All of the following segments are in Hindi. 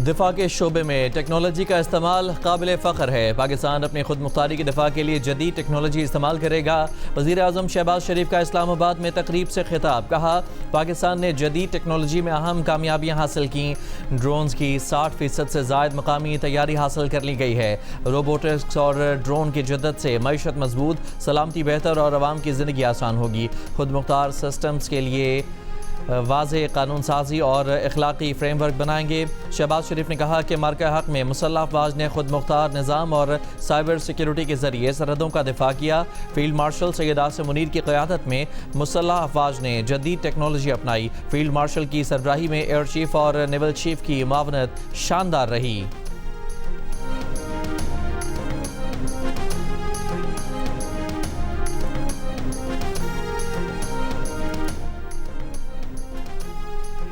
दिफा के शोबे में टेक्नोलॉजी का इस्तेमाल काबिल फ़ख्र है। पाकिस्तान अपनी खुद मुख्तारी के दिफा के लिए जदीद टेक्नोलॉजी इस्तेमाल करेगा। वज़ीर आज़म शहबाज शरीफ का इस्लामाबाद में तकरीब से खिताब। कहा, पाकिस्तान ने जदीद टेक्नोलॉजी में अहम कामयाबियाँ हासिल की। ड्रोन्स की 60% से ज़ायद मकामी तैयारी हासिल कर ली गई है। रोबोटिक्स और ड्रोन की जद्दत से मईशत मजबूत, सलामती बेहतर और आवाम की ज़िंदगी आसान होगी। खुद मुख्तार सिस्टम्स के लिए वाज़े कानून साजी और अखलाकी फ्रेमवर्क बनाएंगे। शहबाज शरीफ ने कहा कि मार्का हक में मुसल्लह अफवाज ने खुद मुख्तार निज़ाम और साइबर सिक्योरिटी के ज़रिए सरहदों का दिफा किया। फील्ड मार्शल सैयद आसिम मुनीर की क़यादत में मुसल्लह अफवाज ने जदीद टेक्नोलॉजी अपनाई। फील्ड मार्शल की सरबराही में एयर चीफ और नेवल चीफ की मावनत शानदार रही।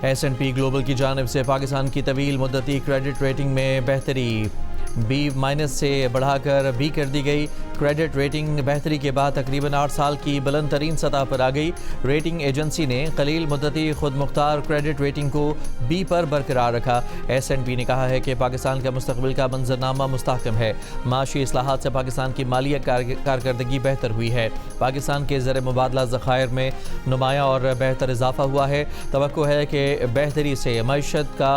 S&P ग्लोबल की जानिब से पाकिस्तान की तवील मुद्दती क्रेडिट रेटिंग में बेहतरी B- से बढ़ाकर B कर दी गई। क्रेडिट रेटिंग बेहतरी के बाद तकरीबन 8 साल की बुलंद तरीन सतह पर आ गई। रेटिंग एजेंसी ने कलील मुद्दती खुद मुख्तार क्रेडिट रेटिंग को B पर बरकरार रखा। S&P ने कहा है कि पाकिस्तान का मुस्तकबिल का मंजरनामा मुस्तहकम है। माशी इस्लाहात से पाकिस्तान की मालिया कारकर्दगी बेहतर हुई है। पाकिस्तान के ज़र मुबादला ज़खायर में नुमाया और बेहतर इजाफा हुआ है। तवक्को है कि बेहतरी से मईशत का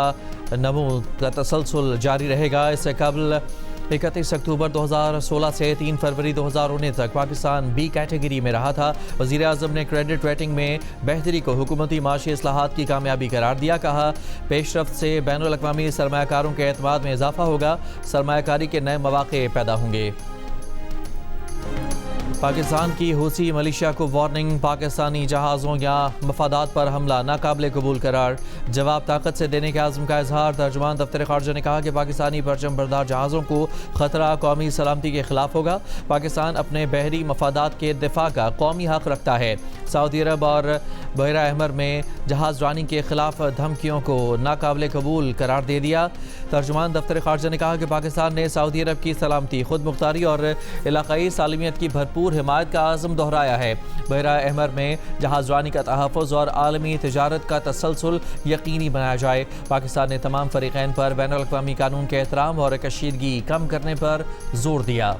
नमू का तसलसल जारी रहेगा। इससे कबल 31 अक्टूबर 2016 से 3 फरवरी 2019 तक पाकिस्तान B कैटेगरी में रहा था। वज़ीर आज़म ने क्रेडिट रेटिंग में बेहतरी को हुकूमती माशी इस्लाहात की कामयाबी करार दिया। कहा, पेशरफ्त से बैनुल अक़वामी सरमायाकारों के एतमाद में इजाफा होगा। सरमायाकारी के नए मौक़े पैदा होंगे। पाकिस्तान की हूसी मलेशिया को वार्निंग। पाकिस्तानी जहाज़ों या मफादात पर हमला नाकाबिल कबूल करार। जवाब ताकत से देने के आज़म का इजहार। तर्जुमान दफ्तर ख़ारजा ने कहा कि पाकिस्तानी परचम बरदार जहाज़ों को ख़तरा कौमी सलामती के खिलाफ होगा। पाकिस्तान अपने बहरी मफादात के दिफा का कौमी हक रखता है। सऊदी अरब और बहरा अहमर में जहाज़ रानी के खिलाफ धमकियों को नाकाबिल कबूल करार दे दिया। तर्जुमान दफ्तर ख़ारजा ने कहा कि पाकिस्तान ने सऊदी अरब की सलामती, खुद मुख्तारी और इलाकाई सालमियत की भरपूर हिमायत का आज़म दोहराया है। बहरा अहमर में जहाज़ रानी का तहफ़्फ़ुज़ और आलमी तिजारत का तसलसल यकीनी बनाया जाए। पाकिस्तान ने तमाम फ़रीक़ैन पर बैनुल अक़वामी कानून के एहतराम और कशीदगी कम करने पर जोर दिया।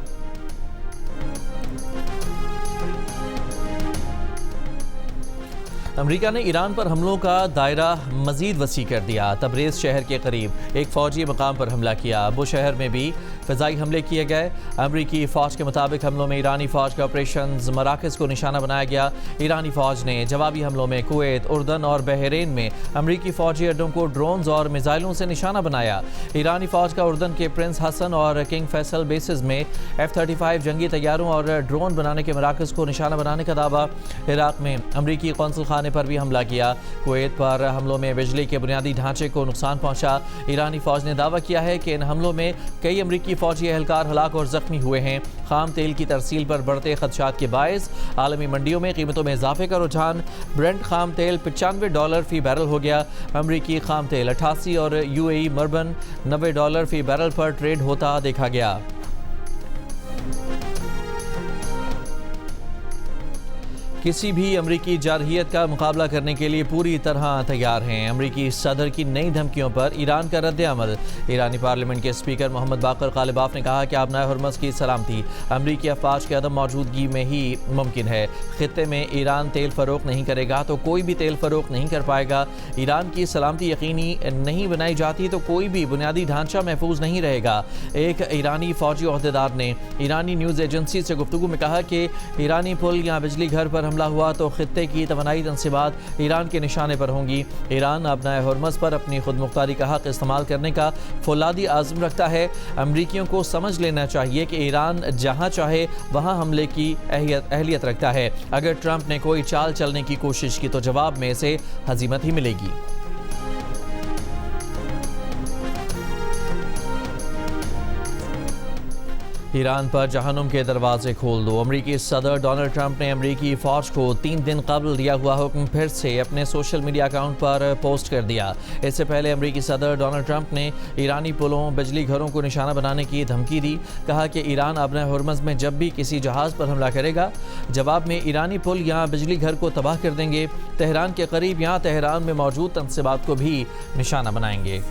अमरीका ने ईरान पर हमलों का दायरा मज़ीद वसी कर दिया। तबरेज़ शहर के करीब एक फ़ौजी मकाम पर हमला किया। अबू शहर में भी फ़िज़ाई हमले किए गए। अमरीकी फ़ौज के मुताबिक हमलों में ईरानी फ़ौज के ऑपरेशन मराकज़ को निशाना बनाया गया। ईरानी फ़ौज ने जवाबी हमलों में कुवैत, उर्दन और बहरीन में अमरीकी फ़ौजी अड्डों को ड्रोन्स और मिसाइलों से निशाना बनाया। ईरानी फ़ौज का उर्दन के प्रिंस हसन और किंग फैसल बेसिस में F-35 जंगी तैयारों और ड्रोन बनाने के मराकज़ को निशाना बनाने का दावा। इराक़ में अमरीकी कौंसल खाने पर भी हमला किया। कुवैत पर हमलों में बिजली के बुनियादी ढांचे को नुकसान पहुंचा। ईरानी फौज ने दावा किया है कि इन हमलों में कई अमरीकी फौजी एहलकार हलाक और जख्मी हुए हैं। खाम तेल की तरसील पर बढ़ते खदशात के बायस आलमी मंडियों में कीमतों में इजाफे का रुझान। ब्रेंट खाम तेल $95 फी बैरल हो गया। अमरीकी खाम तेल 88 और UAE मर्बन $90 फी बैरल पर ट्रेड होता देखा गया। किसी भी अमरीकी जारहियत का मुकाबला करने के लिए पूरी तरह तैयार हैं। अमरीकी सदर की नई धमकियों पर ईरान का रद्द-ए-अमल। ईरानी पार्लियामेंट के स्पीकर मोहम्मद बाकर गालिबाफ ने कहा कि आबनाए हुर्मज़ की सलामती अमरीकी अफवाज की अदम मौजूदगी में ही मुमकिन है। खित्ते में ईरान तेल फ़रोख्त नहीं करेगा तो कोई भी तेल फ़रोख्त नहीं कर पाएगा। ईरान की सलामती यकीनी नहीं बनाई जाती तो कोई भी बुनियादी ढांचा महफूज नहीं रहेगा। एक ईरानी फ़ौजी ओहदेदार ने ईरानी न्यूज़ एजेंसी से गुफ्तगू में कहा कि ईरानी पुल या बिजली घर पर हमला हुआ तो खित्ते की तवानाई तनसीबात ईरान के निशाने पर होंगी। ईरान अपनाए हुर्मज़ पर अपनी खुद मुख्तारी का हक इस्तेमाल करने का फौलादी आज़म रखता है। अमरीकियों को समझ लेना चाहिए कि ईरान जहां चाहे वहां हमले की अहलियत रखता है। अगर ट्रंप ने कोई चाल चलने की कोशिश की तो जवाब में से हजीमत ही मिलेगी। ईरान पर जहन्नुम के दरवाजे खोल दो। अमरीकी सदर डोनाल्ड ट्रंप ने अमरीकी फ़ौज को 3 दिन कबल दिया हुआ हुक्म फिर से अपने सोशल मीडिया अकाउंट पर पोस्ट कर दिया। इससे पहले अमरीकी सदर डोनाल्ड ट्रंप ने ईरानी पुलों, बिजली घरों को निशाना बनाने की धमकी दी। कहा कि ईरान अपने हुर्मज़ में जब भी किसी जहाज़ पर हमला करेगा, जवाब में ईरानी पुल या बिजली घर को तबाह कर देंगे। तेहरान के करीब या तेहरान में मौजूद तनसीबात को भी निशाना बनाएंगे।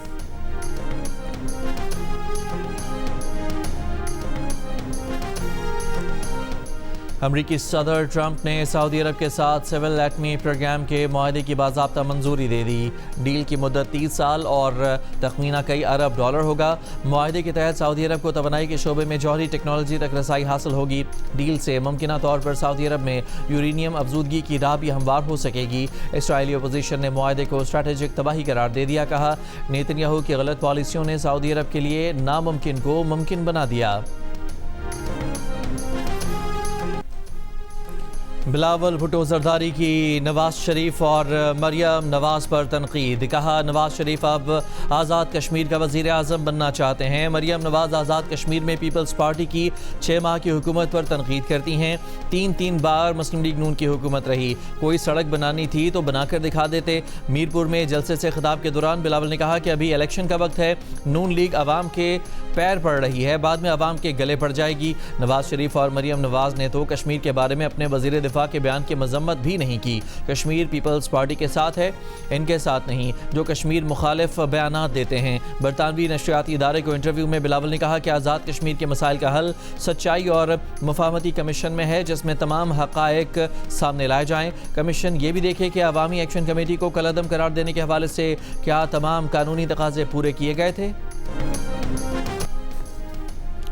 अमरीकी सदर ट्रंप ने सऊदी अरब के साथ सिविल एटमी प्रोग्राम के मुआहदे की बाज़ाब्ता मंजूरी दे दी। डील की मुद्दत 30 साल और तखमीना कई अरब डॉलर होगा। मुआहदे के तहत सऊदी अरब को तवानाई के शोबे में जौहरी टेक्नोलॉजी तक रसाई हासिल होगी। डील से मुमकिना तौर पर सऊदी अरब में यूरेनियम अफजूदगी की राह भी हमवार हो सकेगी। इसराइली अपोजिशन ने मुआहदे को स्ट्रैटेजिक तबाही करार दे दिया। कहा, नेतन्याहू की गलत पॉलिसियों ने सऊदी अरब के लिए नामुमकिन को मुमकिन बना दिया। बिलावल भुट्टो जरदारी की नवाज शरीफ और मरियम नवाज पर तनकीद। कहा, नवाज शरीफ अब आज़ाद कश्मीर का वज़ीर आज़म बनना चाहते हैं। मरियम नवाज आज़ाद कश्मीर में पीपल्स पार्टी की 6 माह की हुकूमत पर तनकीद करती हैं। 3 बार मुस्लिम लीग नून की हुकूमत रही। कोई सड़क बनानी थी तो बनाकर दिखा देते। मीरपुर में जलसे से खिताब के दौरान बिलावल ने कहा कि अभी इलेक्शन का वक्त है। नून लीग अवाम के पैर पड़ रही है, बाद में अवाम के गले पड़ जाएगी। नवाज शरीफ और मरियम नवाज ने तो कश्मीर के बारे में अपने वज़ीर दिफा के बयान की मजम्मत भी नहीं की। कश्मीर पीपल्स पार्टी के साथ है, इनके साथ नहीं, जो कश्मीर मुखालिफ बयानात देते हैं। बरतानवी नशरियाती इदारे को इंटरव्यू में बिलावल ने कहा कि आज़ाद कश्मीर के मसाइल का हल सच्चाई और मुफाहमती कमीशन में है, जिसमें तमाम हक़ाइक़ सामने लाए जाएं। कमीशन ये भी देखे कि अवामी एक्शन कमेटी को कलअदम करार देने के हवाले से क्या तमाम कानूनी तकाज़े पूरे किए गए थे।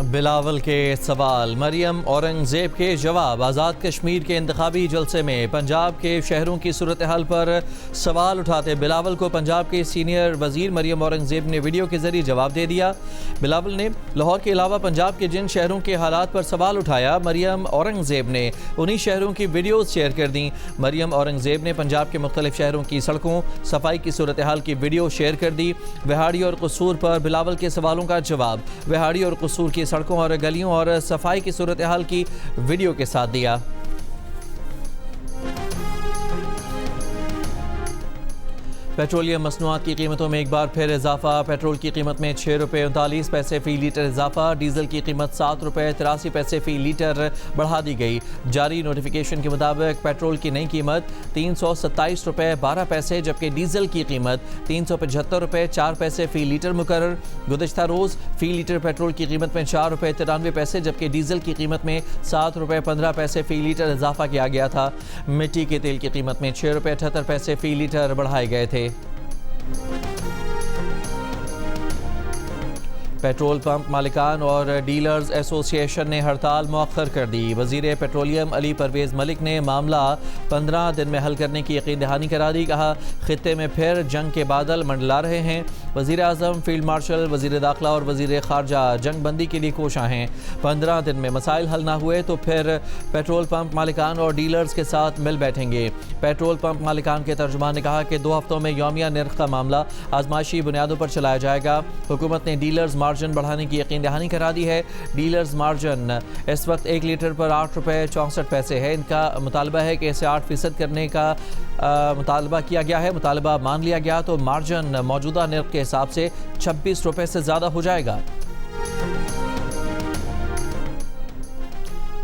बिलावल के सवाल, मरियम औरंगजेब के जवाब। आज़ाद कश्मीर के इंतखाबी जलसे में पंजाब के शहरों की सूरत हाल पर सवाल उठाते बिलावल को पंजाब के सीनियर वजीर मरियम औरंगजेब ने वीडियो के जरिए जवाब दे दिया। बिलावल ने लाहौर के अलावा पंजाब के जिन शहरों के हालात पर सवाल उठाया, मरियम औरंगजेब ने उन्हीं शहरों की वीडियोज़ शेयर कर दी। मरियम औरंगजेब ने पंजाब के मुख्तलिफ शहरों की सड़कों सफाई की सूरत हाल की वीडियो शेयर कर दी। विहाड़ी और कसूर पर बिलावल के सवालों का जवाब। विहाड़ी और कसूर की सड़कों और गलियों और सफाई की सूरत हाल की वीडियो के साथ दिया। पेट्रोलियम मसनूआत की कीमतों में एक बार फिर इजाफा। पेट्रोल की कीमत में 6 रुपये 39 पैसे फ़ी लीटर इजाफा। डीजल की कीमत 7 रुपये 83 पैसे फ़ी लीटर बढ़ा दी गई। जारी नोटिफिकेशन के मुताबिक पेट्रोल की नई कीमत 327 रुपये 12 पैसे, जबकि डीजल की कीमत 375 रुपये 4 पैसे फ़ी लीटर मुकर्रर। गुज़श्ता रोज़ फ़ी लीटर पेट्रोल की कीमत में 4 रुपये 93 पैसे, जबकि डीजल की कीमत में 7 रुपये 15 पैसे फ़ी लीटर इजाफा किया गया था। मिट्टी के तेल की कीमत में 6 रुपये 78 पैसे फ़ी लीटर बढ़ाए गए थे। पेट्रोल पंप मालिकान और डीलर्स एसोसिएशन ने हड़ताल मौखर कर दी। वज़ीर पेट्रोलियम अली परवेज़ मलिक ने मामला 15 दिन में हल करने की यकीन दहानी करा दी। कहा, खित्ते में फिर जंग के बादल मंडला रहे हैं। वज़ीर आज़म, फील्ड मार्शल, वज़ीर दाखिला और वज़ीर ख़ारजा जंग बंदी के लिए कोशां हैं। 15 दिन में मसाइल हल ना हुए तो फिर पेट्रोल पंप मालिकान और डीलर्स के साथ मिल बैठेंगे। पेट्रोल पंप मालिकान के तर्जुमान ने कहा कि 2 हफ्तों में यौमिया निर्ख का मामला आजमाइशी बुनियादों पर चलाया जाएगा। हुकूमत ने डीलर्स मार्जिन बढ़ाने की यकीन दहानी करा दी है। डीलर्स मार्जिन इस वक्त 1 लीटर पर 8 रुपये 64 पैसे है। इनका मुतालबा है कि इसे 8% करने का मुतालबा किया गया है। मुतालबा मान लिया गया तो मार्जिन मौजूदा निर्ख के हिसाब से 26 रुपये से ज़्यादा हो जाएगा।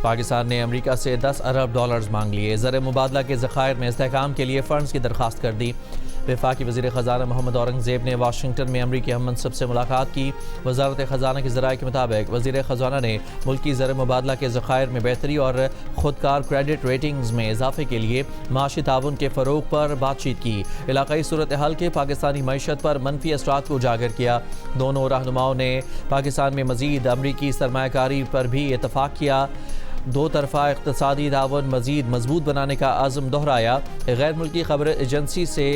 पाकिस्तान ने अमेरिका से 10 अरब डॉलर्स मांग लिए। ज़र मुबादला के ज़खायर में इस्तेहकाम के लिए फ़ंड्स की दरख्वास्त कर दी। वफाकी वज़ीर ख़जाना मोहम्मद औरंगज़ेब ने वाशिंगटन में अमरीकी हम मनसब से मुलाकात की। वज़ारत ख़जाना के ज़राए के मुताबिक वज़ीर ख़जाना ने मुल्की ज़र मुबादला के ज़खायर में बेहतरी और ख़ुदकार क्रेडिट रेटिंग्स में इजाफे के लिए माशी ताउन के फ़रोग़ पर बातचीत की। इलाकाई सूरत हाल के पाकिस्तानी मईशत पर मनफी असरात को उजागर किया। दोनों रहनुमाओं ने पाकिस्तान में मज़ीद अमरीकी सरमायाकारी पर भी इतफ़ाक़ किया। 2 तरफ़ा इक़्तिसादी ताउन मज़ीद मजबूत बनाने का अज़्म दोहराया। गैर मुल्की खबर एजेंसी से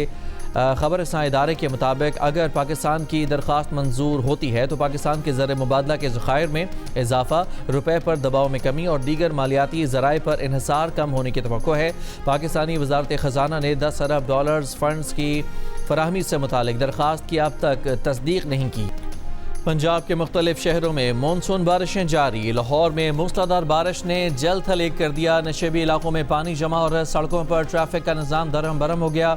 खबर रसां इदारे के मुताबिक अगर पाकिस्तान की दरख्वास्त मंजूर होती है तो पाकिस्तान के ज़र मुबादला के ज़खायर में इजाफा, रुपये पर दबाव में कमी और दीगर मालियाती ज़राए पर इन्हिसार कम होने की तवक्को है। पाकिस्तानी वज़ारत ख़जाना ने 10 अरब डॉलर्स फ़ंड्स की फराहमी से मुतालिक दरख्वास्त की अब तक तस्दीक नहीं की। पंजाब के मुख्तलिफ शहरों में मानसून बारिशें जारी। लाहौर में मूसलाधार बारिश ने जल थल एक कर दिया। नशेबी इलाकों में पानी जमा और सड़कों पर ट्रैफिक का निज़ाम दरहम बरहम हो गया।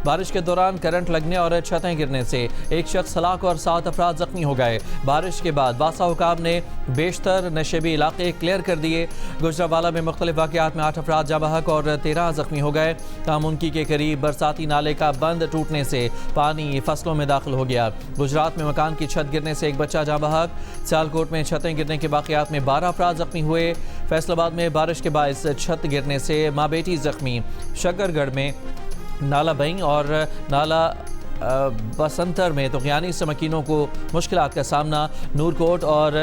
बारिश के दौरान करंट लगने और छतें गिरने से एक शख्स हलाक और 7 अफराद जख्मी हो गए। बारिश के बाद वासा हुकाम ने बेशतर नशेबी इलाके क्लियर कर दिए। गुजरावाला में मुख्तलिफ वाक़यात में 8 अफराद जाँ बहक और 13 जख्मी हो गए। तामुनकी के करीब बरसाती नाले का बंद टूटने से पानी फसलों में दाखिल हो गया। गुजरात में मकान की छत गिरने से एक बच्चा जाँ बहक। सियालकोट में छतें गिरने के वाक़यात में 12 अफराद जख्मी हुए। फैसलाबाद में बारिश के बायस छत गिरने से माँ बेटी जख्मी। शकरगढ़ में नाला बई और नाला बसंतर में तुग़यानी से मकीनों को मुश्किलात का सामना। नूरकोट और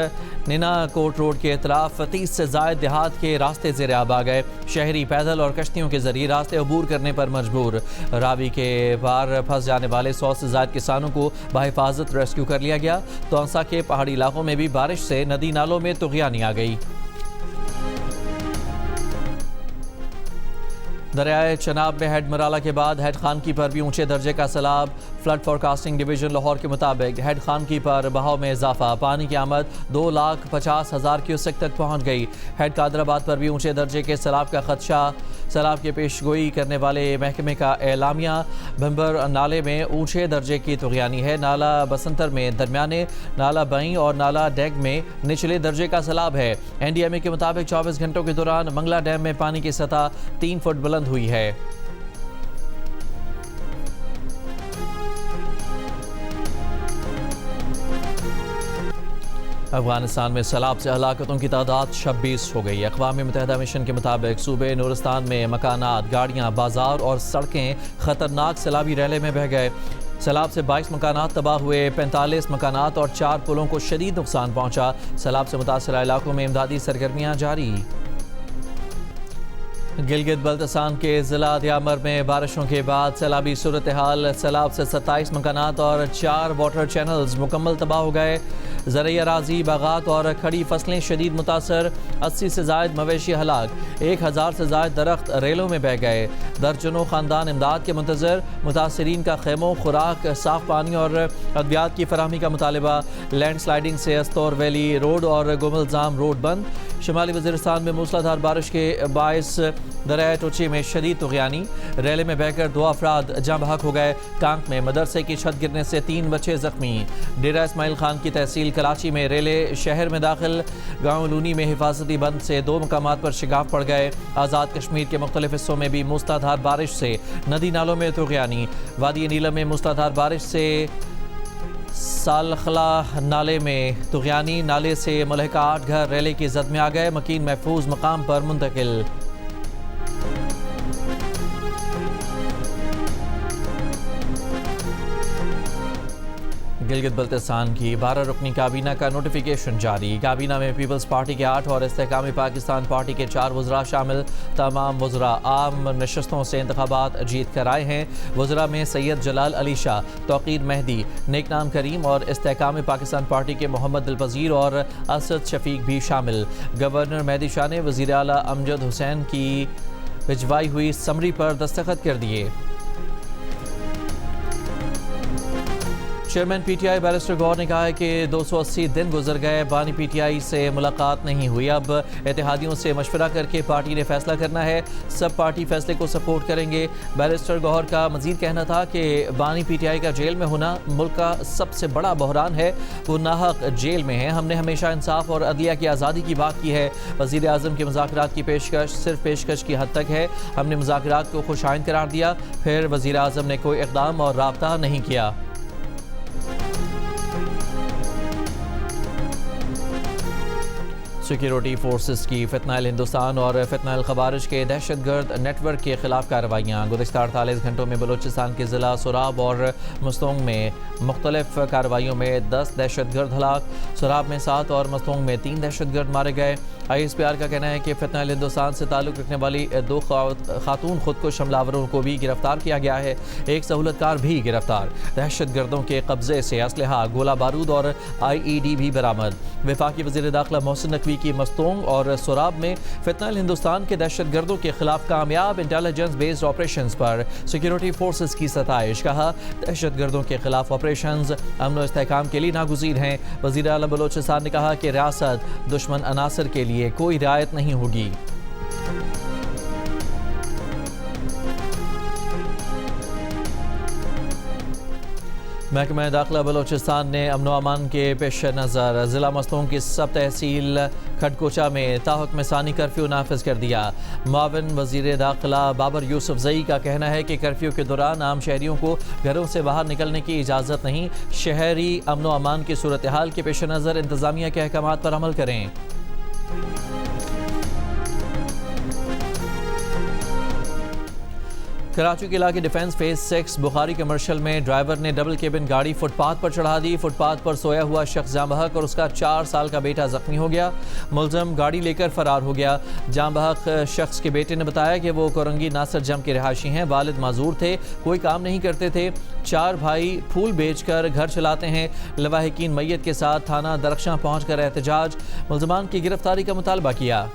निना कोट रोड के इतराफ 30 से ज़ायद देहात के रास्ते ज़ेर आब आ गए। शहरी पैदल और कश्तियों के जरिए रास्ते अबूर करने पर मजबूर। रावी के पार फंस जाने वाले 100 से ज़ायद किसानों को बाहिफाजत रेस्क्यू कर लिया गया। तौंसा के पहाड़ी इलाकों में भी बारिश से नदी नालों में तुग़यानी आ गई। दरियाए चनाब में हेड मराला के बाद हेड खानकी पर भी ऊंचे दर्जे का सैलाब। फ्लड फोरकास्टिंग डिवीजन लाहौर के मुताबिक हेड खानकी पर बहाव में इजाफा। पानी की आमद 2,50,000 क्यूसेक तक पहुंच गई। हेड कादराबाद पर भी ऊंचे दर्जे के सैलाब का खदशा। सैलाब की पेशगोई करने वाले महकमे का एलामिया। भंबर नाले में ऊंचे दर्जे की तुग़यानी है। नाला बसंतर में दरमियाने, नाला बई और नाला डेग में निचले दर्जे का सैलाब है। NDMA के मुताबिक 24 घंटों के दौरान मंगला डैम में पानी की सतह 3 फुट बुलंद हुई है। अफगानिस्तान में सैलाब से हलाकतों की तादाद 26 हो गई। अक़वाम मुत्तहिदा मिशन के मुताबिक सूबे नूरिस्तान में मकानात, गाड़ियाँ, बाजार और सड़कें खतरनाक सैलाबी रैले में बह गए। सैलाब से 22 मकानात तबाह हुए, 45 मकानात और 4 पुलों को शदीद नुकसान पहुँचा। सैलाब से मुतासरा इलाकों में इमदादी सरगर्मियाँ जारी। गिलगित बल्तिस्तान के ज़िला दियामर में बारिशों के बाद सैलाबी सूरत हाल। सैलाब से 27 मकानात और 4 वाटर चैनल्स मुकम्मल तबाह हो गए। ज़रई अराज़ी, बागात और खड़ी फसलें शदीद मुतासर। 80 से ज़ायद मवेशी हलाक। 1000 से ज़ायद दरख्त रेलों में बह गए। दर्जनों ख़ानदान इमदाद के मुंतज़र। मुतासरीन का खैमों, खुराक, साफ़ पानी और अद्वियात की फराहमी का मुतालबा। लैंड स्लाइडिंग से अस्तौर वैली रोड और गुमलजाम रोड बंद। शुमाली वज़ीरिस्तान में मूसलाधार बारिश के बायस दरिया टोची में शदीद तुग़यानी। रेले में बहकर 2 अफराद जाँ बहक हो गए। कांक में मदरसे की छत गिरने से 3 बच्चे जख्मी। डेरा इस्माइल खान की तहसील कराची में रेले शहर में दाखिल। गाँव लूनी में हिफाजती बंद से 2 मकामात पर शिगाफ पड़ गए। आज़ाद कश्मीर के मुख्तलिफ हिस्सों में भी मूसलाधार बारिश से नदी नालों में तुग़यानी। वादी नीलम में मूसलाधार बारिश से सालखला नाले में तुग़यानी। नाले से मुलहका 8 घर रेले की जद में आ गए। मकीन महफूज मकाम पर मुंतकिल। गिलगित बल्तिस्तान की 12 रुकनी काबीना का नोटिफिकेशन जारी। काबीना में पीपल्स पार्टी के 8 और इस्तेहकामी पाकिस्तान पार्टी के 4 वज़रा शामिल। तमाम वज़रा आम नशस्तों से इंतखाबात जीत कर आए हैं। वज़रा में सैयद जलाल अली शाह, तौक़ीर मेहदी, नेकनाम करीम और इस्तेहकामी पाकिस्तान पार्टी के मोहम्मद दिलपज़ीर और असद शफीक भी शामिल। गवर्नर मेहदी शाह ने वज़ीर आला अमजद हुसैन की भिजवाई हुई समरी पर दस्तखत कर दिए। चेयरमैन PTI बैरिस्टर गौर ने कहा है कि 280 दिन गुजर गए, बानी PTI से मुलाकात नहीं हुई। अब इत्तेहादियों से मशवरा करके पार्टी ने फैसला करना है। सब पार्टी फैसले को सपोर्ट करेंगे। बैरिस्टर गौर का मजीद कहना था कि बानी PTI का जेल में होना मुल्क का सबसे बड़ा बहरान है। वो नाहक जेल में है। हमने हमेशा इंसाफ और अदलिया की आज़ादी की बात की है। वज़ीर आज़म के मुज़ाकरात की पेशकश सिर्फ पेशकश की हद तक है। हमने मुज़ाकरात को खुशाइंद करार दिया, फिर वज़ीर आज़म ने कोई इक़दाम और राब्ता नहीं किया। सिक्योरिटी फोर्सेस की फितनाइल हिंदुस्तान और फितनाइल खवारिज के दहशतगर्द नेटवर्क के खिलाफ कार्रवाइयाँ। गुज़िश्ता 48 घंटों में बलूचिस्तान के ज़िला सोराब और मस्तोंग में मुख्तलिफ कार्रवाइयों में 10 दहशतगर्द हलाक। सोराब में 7 और मस्तोंग में 3 दहशतगर्द मारे गए। ISPR का कहना है कि फितनाइल हिंदुस्तान से ताल्लुक़ रखने वाली 2 खातून खुदकुश हमलावरों को भी गिरफ्तार किया गया है। एक सहूलतकार भी गिरफ्तार। दहशतगर्दों के कब्जे से असलहा, गोला बारूद और IED भी बरामद। वफाकी वज़ीर दाखिला मोहसिन नकवी की मस्तोंग और सोराब में फितनाइल हिंदुस्तान के दहशतगर्दों के खिलाफ कामयाब इंटेलिजेंस बेस्ड ऑपरेशंस पर सिक्योरिटी फोर्सेस की सताइश। कहा, दहशतगर्दों के खिलाफ ऑपरेशंस अमन और इस्तेहकाम के लिए नागुज़ीर हैं। वज़ीर आला बलोचिस्तान ने कहा कि रियासत दुश्मन अनासर के लिए कोई रियायत नहीं होगी। महकमा दाखिला बलोचिस्तान ने अमन अमान के पेश नज़र ज़िला मस्तोंग की सब तहसील खडकोचा में ताहुक्म सानी कर्फ्यू नाफिज कर दिया। मुआविन वज़ीर दाखिला बाबर यूसुफजई का कहना है कि कर्फ्यू के दौरान आम शहरियों को घरों से बाहर निकलने की इजाज़त नहीं। शहरी अमन अमान की सूरत हाल के पेश नज़र इंतज़ामिया के अहकामात पर अमल करें। कराची के इलाके डिफेंस फेज 6 बुखारी कमर्शियल में ड्राइवर ने डबल केबिन गाड़ी फुटपाथ पर चढ़ा दी। फुटपाथ पर सोया हुआ शख्स जाँ बहक और उसका 4 साल का बेटा जख्मी हो गया। मुलजम गाड़ी लेकर फरार हो गया। जाँ बहक शख्स के बेटे ने बताया कि वो कोरंगी नासर जम के रिहायशी हैं। वालिद माजूर थे, कोई काम नहीं करते थे। 4 भाई फूल बेचकर घर चलाते हैं। लवाहिकीन मैयत के साथ थाना दरख्शां पहुंचकर एहतजाज, मुलजमान की गिरफ्तारी का मुतालबा किया।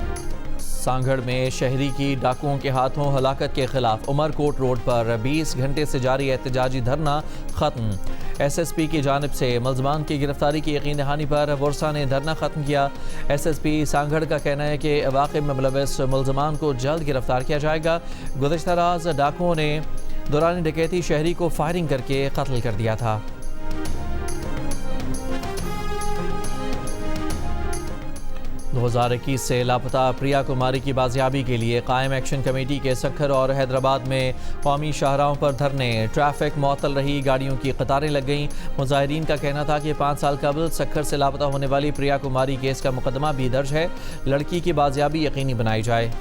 सांगड़ में शहरी की डाकुओं के हाथों हलाकत के खिलाफ उमरकोट रोड पर 20 घंटे से जारी एहतजाजी धरना खत्म। SSP की जानिब से मुलजमान की गिरफ्तारी की यकीन दहानी पर वर्सा ने धरना खत्म किया। SSP सांगड़ का कहना है कि वाक़े में मुलविस मुलजमान को जल्द गिरफ्तार किया जाएगा। गुज़श्ता रात डाकुओं ने दौरान डकैती शहरी को फायरिंग करके कत्ल कर दिया था। दो 2021 से लापता प्रिया कुमारी की बाजियाबी के लिए कायम एक्शन कमेटी के सक्खर और हैदराबाद में कौमी शाहराहों पर धरने, ट्रैफिक मुअत्तल रही, गाड़ियों की कतारें लग गईं। मुजाहिरीन का कहना था कि 5 साल कबल सक्खर से लापता होने वाली प्रिया कुमारी केस का मुकदमा भी दर्ज है, लड़की की बाजियाबी यकीनी बनाई जाए।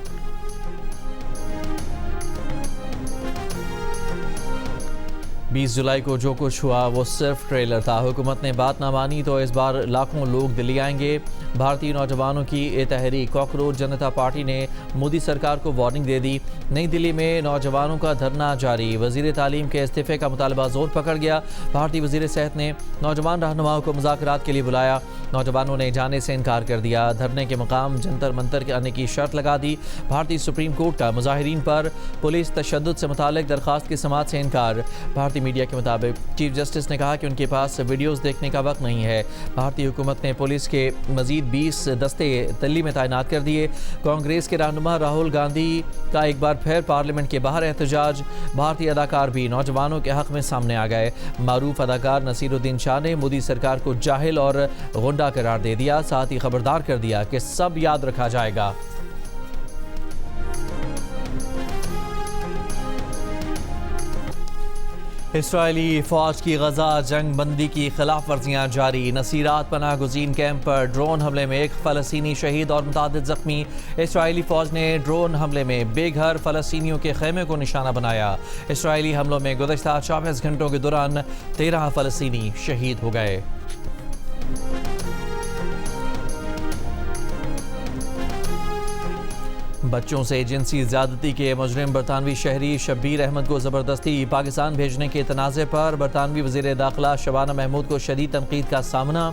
20 जुलाई को जो कुछ हुआ वो सिर्फ ट्रेलर था। हुकूमत ने बात ना मानी तो इस बार लाखों लोग दिल्ली आएंगे। भारतीय नौजवानों की ये तहरीक कॉकरोच जनता पार्टी ने मोदी सरकार को वार्निंग दे दी। नई दिल्ली में नौजवानों का धरना जारी, वजीर तालीम के इस्तीफे का मुतालबा जोर पकड़ गया। भारतीय वजीर सेहत ने नौजवान रहनुमाओं को मुज़ाकरात के लिए बुलाया, नौजवानों ने जाने से इनकार कर दिया। धरने के मकाम जंतर मंतर के आने की शर्त लगा दी। भारतीय सुप्रीम कोर्ट का मुजाहिरीन पर पुलिस तशद्दुद से मुतालिक दरख्वास्त की समाअत से इनकार। भारतीय मीडिया के मुताबिक चीफ जस्टिस ने कहा कि उनके पास वीडियोस देखने का वक्त नहीं है। भारतीय हुकूमत ने पुलिस के मजीद 20 दस्ते दिल्ली में तैनात कर दिए। कांग्रेस के रहनुमा राहुल गांधी का एक बार फिर पार्लियामेंट के बाहर एहतजाज। भारतीय अदाकार भी नौजवानों के हक में सामने आ गए। मारूफ अदाकार नसीरुद्दीन शाह ने मोदी सरकार को जाहिल और गुंडा करार दे दिया, साथ ही खबरदार कर दिया कि सब याद रखा जाएगा। इसराइली फ़ौज की गजा जंग बंदी की खिलाफ वर्जियाँ जारी। नसीरात पनाह गुज़ीन कैंप पर ड्रोन हमले में एक फ़लस्तीनी शहीद और मुतादिद ज़ख्मी। इसराइली फ़ौज ने ड्रोन हमले में बेघर फ़लस्तीनियों के खेमे को निशाना बनाया। इसराइली हमलों में गुज़श्ता 24 घंटों के दौरान 13 फ़लस्तीनी शहीद हो गए। बच्चों से जिनसी ज़्यादती के मुजरिम बरतानवी शहरी शब्बीर अहमद को ज़बरदस्ती पाकिस्तान भेजने के तनाज़े पर बरतानवी वज़ीर दाखिला शबाना महमूद को शदीद तनकीद का सामना।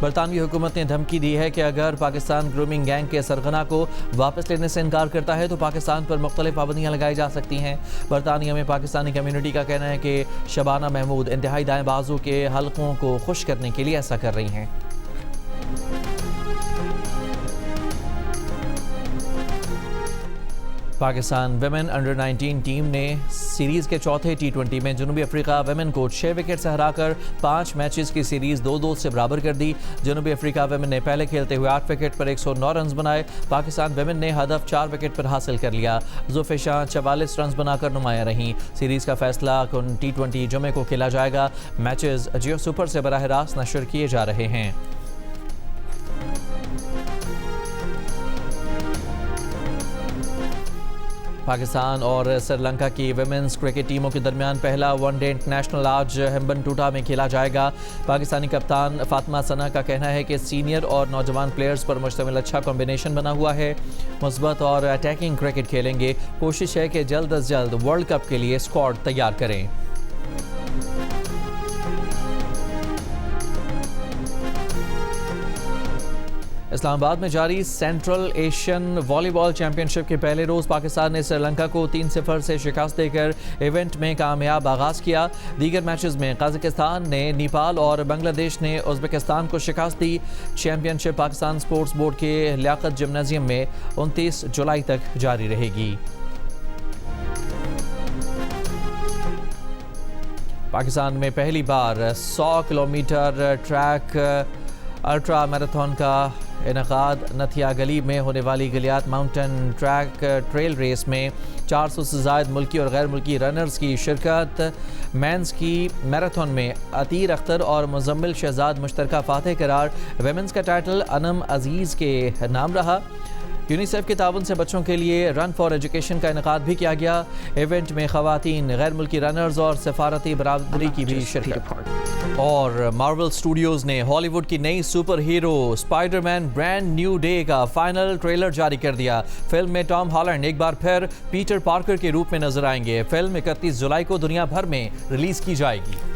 बरतानवी हुकूमत ने धमकी दी है कि अगर पाकिस्तान ग्रूमिंग गैंग के सरगना को वापस लेने से इनकार करता है तो पाकिस्तान पर मुख्तलिफ पाबंदियाँ लगाई जा सकती हैं। बरतानिया में पाकिस्तानी कम्यूनिटी का कहना है कि शबाना महमूद इंतहाई दाएँ बाजू के हल्कों को खुश करने के लिए ऐसा कर रही हैं। पाकिस्तान वेमेन अंडर 19 टीम ने सीरीज़ के चौथे T20 में जनूबी अफ्रीका वेमेन को 6 विकेट से हराकर 5 मैचेस की सीरीज़ 2-2 से बराबर कर दी। जनूबी अफ्रीका वेमेन ने पहले खेलते हुए 8 विकेट पर 109 रन बनाए। पाकिस्तान वेमेन ने हदफ 4 विकेट पर हासिल कर लिया। जुल्फिशां 44 रन बनाकर नुमाया रहीं। सीरीज़ का फैसला T20 जुमे को खेला जाएगा। मैचेस जियो सुपर से बराह रास्त नशर किए जा रहे हैं। पाकिस्तान और श्रीलंका की विमेंस क्रिकेट टीमों के दरमियान पहला वनडे इंटरनेशनल आज हेम्बनटोटा में खेला जाएगा। पाकिस्तानी कप्तान फातिमा सना का कहना है कि सीनियर और नौजवान प्लेयर्स पर मुश्तमिल अच्छा कॉम्बिनेशन बना हुआ है। मुस्बत और अटैकिंग क्रिकेट खेलेंगे। कोशिश है कि जल्द अज जल्द वर्ल्ड कप के लिए स्क्वाड तैयार करें। इस्लामाबाद में जारी सेंट्रल एशियन वॉलीबॉल चैंपियनशिप के पहले रोज़ पाकिस्तान ने श्रीलंका को 3-0 से शिकस्त देकर इवेंट में कामयाब आगाज़ किया। दीगर मैचेस में कजाकिस्तान ने नेपाल और बांग्लादेश ने उज़्बेकिस्तान को शिकस्त दी। चैंपियनशिप पाकिस्तान स्पोर्ट्स बोर्ड के लियाकत जिम्नाजियम में 29 जुलाई तक जारी रहेगी। पाकिस्तान में पहली बार 100 किलोमीटर ट्रैक अल्ट्रा मैराथन का इनकाद नथिया गली में होने वाली Galiyat mountain track trail race में 400 से ज़ायद मुल्की और गैर मुल्की रनर्स की शिरकत। मेंस की मैराथन में अतीर अख्तर और मुजम्मिल शहजाद मुश्तरका फातह करार। वेमेंस का टाइटल अनम अजीज़ के नाम रहा। यूनिसेफ के ताउन से बच्चों के लिए रन फॉर एजुकेशन का इनेकाद भी किया गया। इवेंट में खवातीन, गैर मुल्की रनर्स और सफारती बरादरी की भी शिरकत। और मार्वल स्टूडियोज ने हॉलीवुड की नई super hero Spiderman brand new day का फाइनल ट्रेलर जारी कर दिया। फिल्म में टॉम हॉलैंड एक बार फिर पीटर पार्कर के रूप में नजर आएंगे। फिल्म 31 जुलाई को दुनिया भर में रिलीज की जाएगी।